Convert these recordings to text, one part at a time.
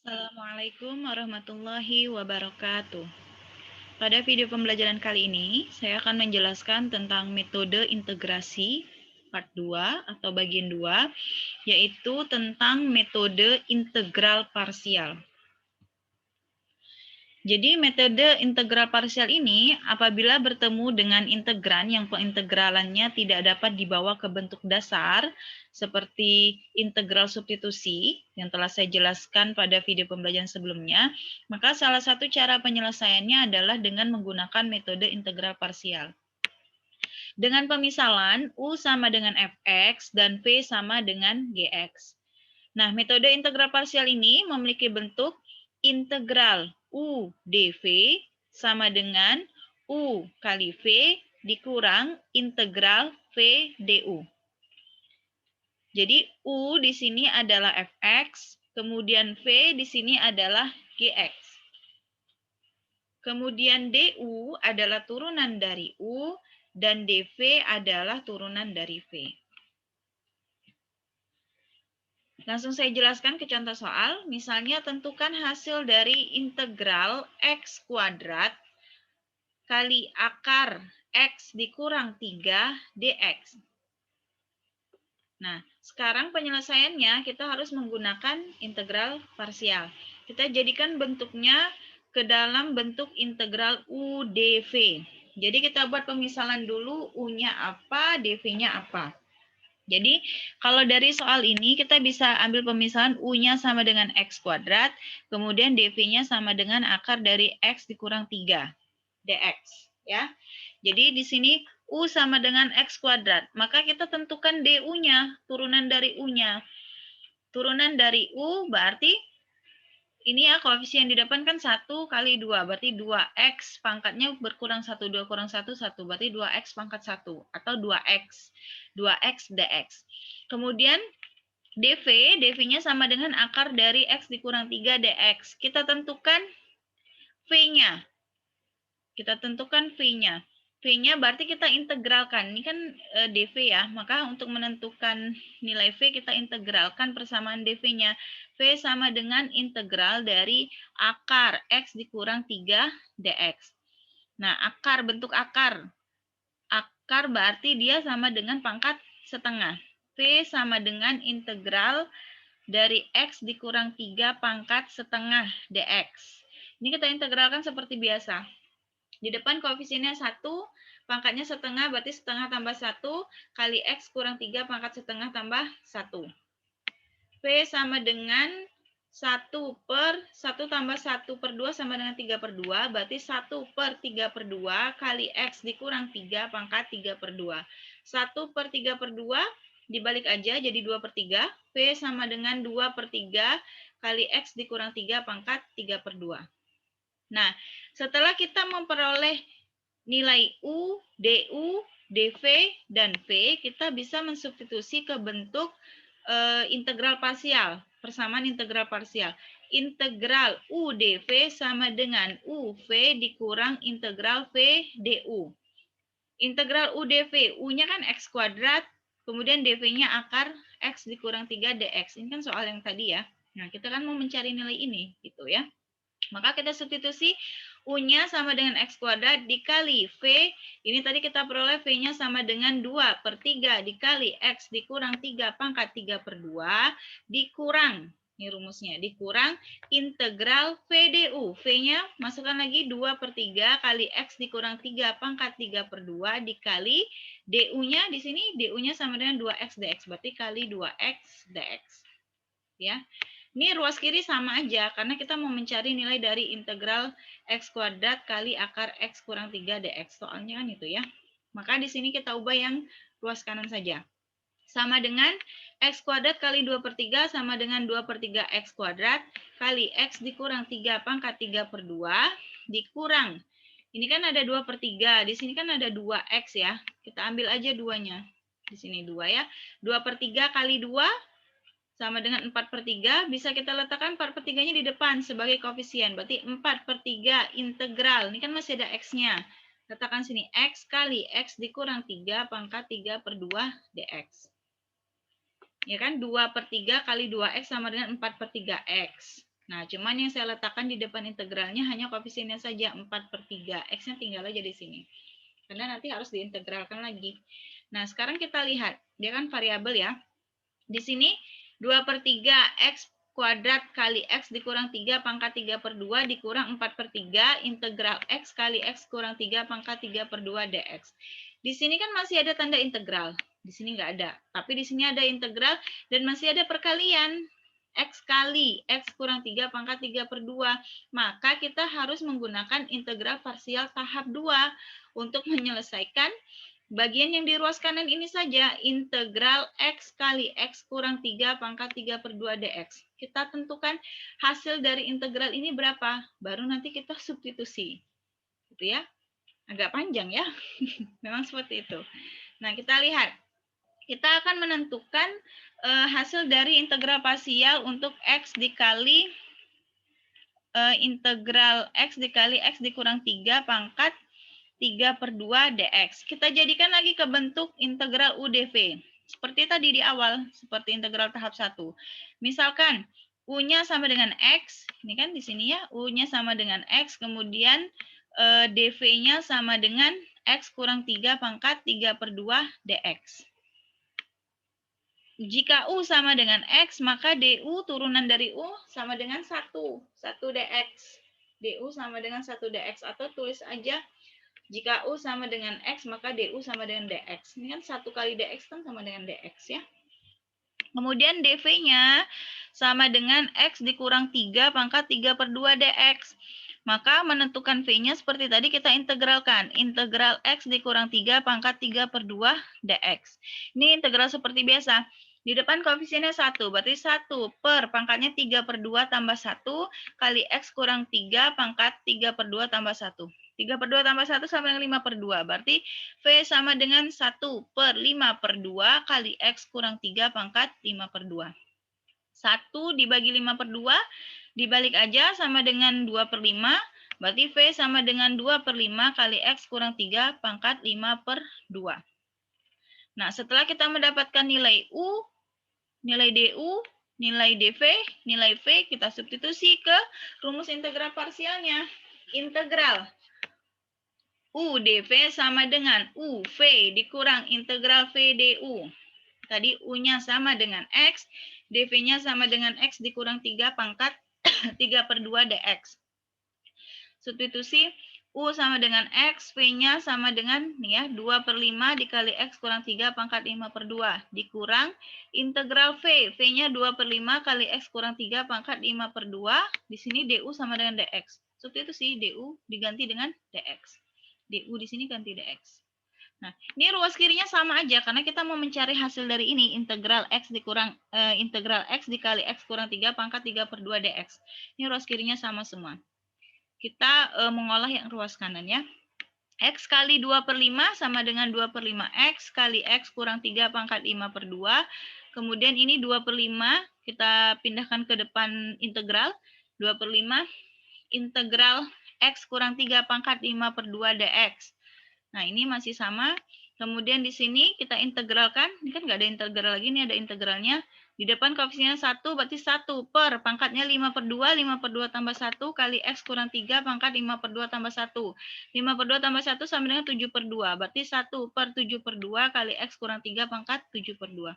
Assalamualaikum warahmatullahi wabarakatuh. Pada video pembelajaran kali ini, saya akan menjelaskan tentang metode integrasi part 2 atau bagian 2, yaitu tentang metode integral parsial. Jadi metode integral parsial ini apabila bertemu dengan integran yang pengintegralannya tidak dapat dibawa ke bentuk dasar seperti integral substitusi yang telah saya jelaskan pada video pembelajaran sebelumnya, maka salah satu cara penyelesaiannya adalah dengan menggunakan metode integral parsial. Dengan pemisalan U sama dengan Fx dan V sama dengan Gx. Nah, metode integral parsial ini memiliki bentuk integral U dV sama dengan U kali V dikurang integral V du. Jadi U di sini adalah Fx, kemudian V di sini adalah Gx. Kemudian du adalah turunan dari U dan dV adalah turunan dari V. Langsung saya jelaskan ke contoh soal. Misalnya tentukan hasil dari integral X kuadrat kali akar X dikurang 3 dx. Nah, sekarang penyelesaiannya kita harus menggunakan integral parsial. Kita jadikan bentuknya ke dalam bentuk integral U dV. Jadi kita buat pemisalan dulu U-nya apa, dV-nya apa. Jadi, kalau dari soal ini kita bisa ambil pemisahan U-nya sama dengan X kuadrat, kemudian dV-nya sama dengan akar dari X dikurang 3 dx. Ya. Jadi, di sini U sama dengan X kuadrat. Maka kita tentukan du-nya, turunan dari U-nya. Turunan dari U berarti ini ya koefisien di depan kan 1 kali 2, berarti 2x pangkatnya berkurang 1, 2 kurang 1, 1, berarti 2x pangkat 1, atau 2x dx. Kemudian dv-nya sama dengan akar dari x dikurang 3 dx. Kita tentukan v-nya. V-nya berarti kita integralkan. Ini kan dv ya, maka untuk menentukan nilai v kita integralkan persamaan dv-nya. V sama dengan integral dari akar x dikurang 3 dx. Nah, bentuk akar. Akar berarti dia sama dengan pangkat setengah. V sama dengan integral dari x dikurang 3 pangkat setengah dx. Ini kita integralkan seperti biasa. Di depan koefisiennya 1, pangkatnya setengah, berarti setengah tambah 1 kali X kurang 3 pangkat setengah tambah 1. V sama dengan 1 per 1 tambah 1 per 2 sama dengan 3 per 2, berarti 1 per 3 per 2 kali X dikurang 3 pangkat 3 per 2. 1 per 3 per 2 dibalik aja jadi 2 per 3. V sama dengan 2 per 3 kali X dikurang 3 pangkat 3 per 2. Nah, setelah kita memperoleh nilai U, DU, DV, dan V, kita bisa mensubstitusi ke bentuk integral parsial, persamaan integral parsial. Integral U DV sama dengan UV dikurang integral V DU. Integral U DV, U-nya kan X kuadrat, kemudian DV-nya akar X dikurang 3 dx. Ini kan soal yang tadi ya. Nah, kita kan mau mencari nilai ini, gitu ya. Maka kita substitusi U-nya sama dengan X kuadrat dikali V. Ini tadi kita peroleh V-nya sama dengan 2 per 3 dikali X dikurang 3 pangkat 3 per 2 dikurang, ini rumusnya, dikurang integral VDU. V-nya masukkan lagi 2 per 3 kali X dikurang 3 pangkat 3 per 2 dikali DU-nya, di sini DU-nya sama dengan 2X dx, berarti kali 2X dx. Ya. Ini ruas kiri sama aja, karena kita mau mencari nilai dari integral X kuadrat kali akar X kurang 3 dx. Soalnya kan itu ya. Maka di sini kita ubah yang ruas kanan saja. Sama dengan X kuadrat kali 2 per 3 sama dengan 2 per 3 X kuadrat kali X dikurang 3 pangkat 3 per 2 dikurang. Ini kan ada 2 per 3, di sini kan ada 2X ya. Kita ambil aja 2-nya. Di sini 2 ya. 2 per 3 kali 2 sama dengan 4 per 3, bisa kita letakkan 4 per 3-nya di depan sebagai koefisien. Berarti 4 per 3 integral. Ini kan masih ada X-nya. Letakkan sini X kali X dikurang 3 pangkat 3 per 2 dx. Ya kan, 2 per 3 kali 2X sama dengan 4 per 3X. Nah, cuman yang saya letakkan di depan integralnya hanya koefisiennya saja 4/3. X-nya tinggal aja di sini. Karena nanti harus diintegralkan lagi. Nah, sekarang kita lihat. Dia kan variabel ya. Di sini 2/3 X kuadrat kali X dikurang 3 pangkat 3/2 dikurang 4/3 integral X kali X kurang 3 pangkat 3/2 dx. Di sini kan masih ada tanda integral. Di sini nggak ada. Tapi di sini ada integral dan masih ada perkalian. X kali X kurang 3 pangkat 3/2. Maka kita harus menggunakan integral parsial tahap 2 untuk menyelesaikan bagian yang di ruas kanan ini saja, integral X kali X kurang 3 pangkat 3/2 dx. Kita tentukan hasil dari integral ini berapa, baru nanti kita substitusi. Gitu ya. Agak panjang ya. Memang seperti itu. Nah, kita lihat. Kita akan menentukan hasil dari integral parsial untuk X dikali integral X dikali X dikurang 3 pangkat 3/2 dx. Kita jadikan lagi ke bentuk integral UdV. Seperti tadi di awal, seperti integral tahap 1. Misalkan U-nya sama dengan X, ini kan di sini ya, U-nya sama dengan X, kemudian dV-nya sama dengan X kurang 3 pangkat 3/2 dx. Jika U sama dengan X, maka DU turunan dari U sama dengan 1 dx. DU sama dengan 1 dx, atau tulis aja jika U sama dengan X, maka DU sama dengan dx. Ini kan 1 kali dx kan sama dengan dx ya. Kemudian dV-nya sama dengan X dikurang 3 pangkat 3/2 dx. Maka menentukan V-nya seperti tadi kita integralkan. Integral X dikurang 3 pangkat 3/2 dx. Ini integral seperti biasa. Di depan koefisiennya 1, berarti 1 per pangkatnya 3/2 tambah 1 kali X kurang 3 pangkat 3/2 tambah 1. 3/2 tambah 1 sama dengan 5/2. Berarti V sama dengan 1 per 5/2 kali X kurang 3 pangkat 5/2. 1 dibagi 5/2, dibalik aja sama dengan 2/5. Berarti V sama dengan 2/5 kali X kurang 3 pangkat 5/2. Nah, setelah kita mendapatkan nilai U, nilai DU, nilai DV, nilai V, kita substitusi ke rumus integral parsialnya. Integral UdV sama dengan UV dikurang integral VDU. Tadi U-nya sama dengan X, DV-nya sama dengan X dikurang 3 pangkat 3/2 dx. Substitusi U sama dengan X, V-nya sama dengan nih ya, 2/5 dikali X kurang 3 pangkat 5/2 dikurang integral V. V-nya 2/5 kali X kurang 3 pangkat 5/2. Di sini DU sama dengan dx. Substitusi DU diganti dengan dx. DU di sini ganti dx. Nah, ini ruas kirinya sama aja karena kita mau mencari hasil dari ini, integral X dikurang integral X dikali X kurang 3 pangkat 3/2 dx. Ini ruas kirinya sama semua. Kita mengolah yang ruas kanan ya. X kali 2/5 sama dengan 2/5 X kali X kurang 3 pangkat 5/2. Kemudian ini 2/5 kita pindahkan ke depan integral. 2/5 integral X kurang 3 pangkat 5/2 dx. Nah, ini masih sama. Kemudian di sini kita integralkan. Ini kan nggak ada integral lagi, ini ada integralnya. Di depan koefisiennya 1, berarti 1 per pangkatnya 5/2, 5/2 tambah 1 kali X kurang 3 pangkat 5/2 tambah 1. 5/2 tambah 1 sama dengan 7/2, berarti 1 per 7/2 kali X kurang 3 pangkat 7/2.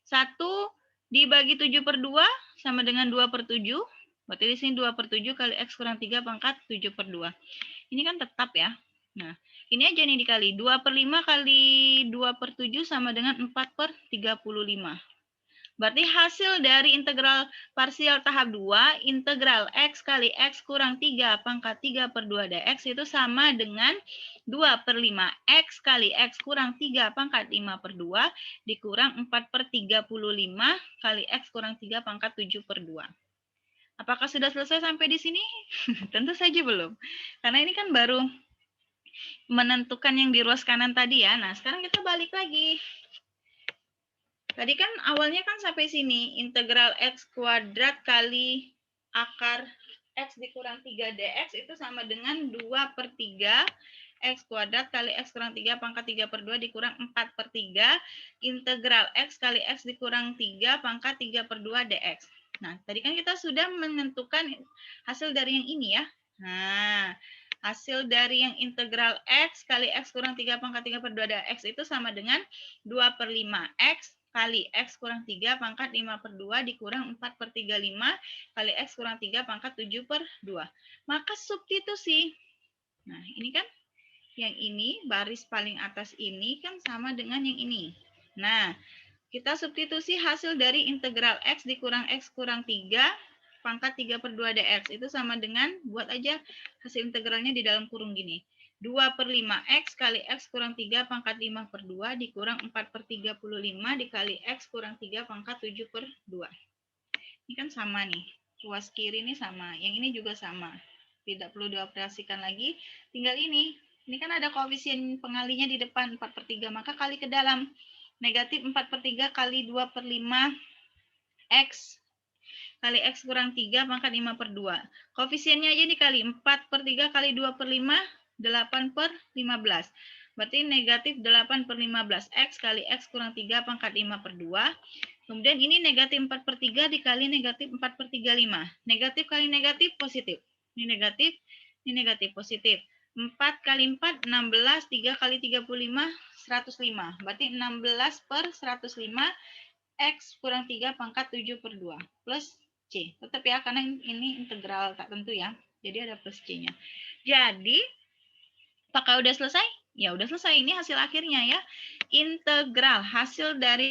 1 dibagi 7/2 sama dengan 2/7, berarti di sini 2/7 kali X kurang 3 pangkat 7/2. Ini kan tetap ya. Nah, ini aja nih dikali. 2/5 kali 2/7 sama dengan 4/35. Berarti hasil dari integral parsial tahap 2, integral X kali X kurang 3 pangkat 3/2 dx itu sama dengan 2/5 X kali X kurang 3 pangkat 5/2 dikurang 4/35 kali X kurang 3 pangkat 7/2. Apakah sudah selesai sampai di sini? Tentu saja belum. Karena ini kan baru menentukan yang di ruas kanan tadi ya. Nah, sekarang kita balik lagi. Tadi kan awalnya kan sampai sini, integral X kuadrat kali akar X dikurang 3 dx itu sama dengan 2/3 X kuadrat kali X kurang 3 pangkat 3/2 dikurang 4/3 integral X kali X dikurang 3 pangkat 3/2 dx. Nah, tadi kan kita sudah menentukan hasil dari yang ini ya. Nah, hasil dari yang integral X kali X kurang 3 pangkat 3 per 2 ada X itu sama dengan 2 per 5 X kali X kurang 3 pangkat 5 per 2 dikurang 4 per 35 kali X kurang 3 pangkat 7 per 2. Maka substitusi. Nah, ini kan yang ini, baris paling atas ini kan sama dengan yang ini. Nah, kita substitusi hasil dari integral X dikurang X kurang 3 pangkat 3 per 2 dx. Itu sama dengan, buat aja hasil integralnya di dalam kurung gini. 2 per 5x kali X kurang 3 pangkat 5 per 2 dikurang 4 per 35 dikali X kurang 3 pangkat 7 per 2. Ini kan sama nih. Ruas kiri ini sama. Yang ini juga sama. Tidak perlu dioperasikan lagi. Tinggal ini. Ini kan ada koefisien pengalinya di depan 4 per 3. Maka kali ke dalam. Negatif 4 per 3 kali 2 per 5 X kali X kurang 3 pangkat 5 per 2. Koefisiennya aja dikali 4 per 3 kali 2 per 5, 8 per 15. Berarti negatif 8 per 15 X kali X kurang 3 pangkat 5 per 2. Kemudian ini negatif 4 per 3 dikali negatif 4 per 35. Negatif kali negatif positif. Ini negatif positif. 4 kali 4, 16. 3 kali 35, 105. Berarti 16 per 105 X kurang 3 pangkat 7 per 2. Plus C. Tetap ya, karena ini integral tak tentu ya. Jadi ada plus C-nya. Jadi, apakah udah selesai? Ya udah selesai. Ini hasil akhirnya ya. Integral hasil dari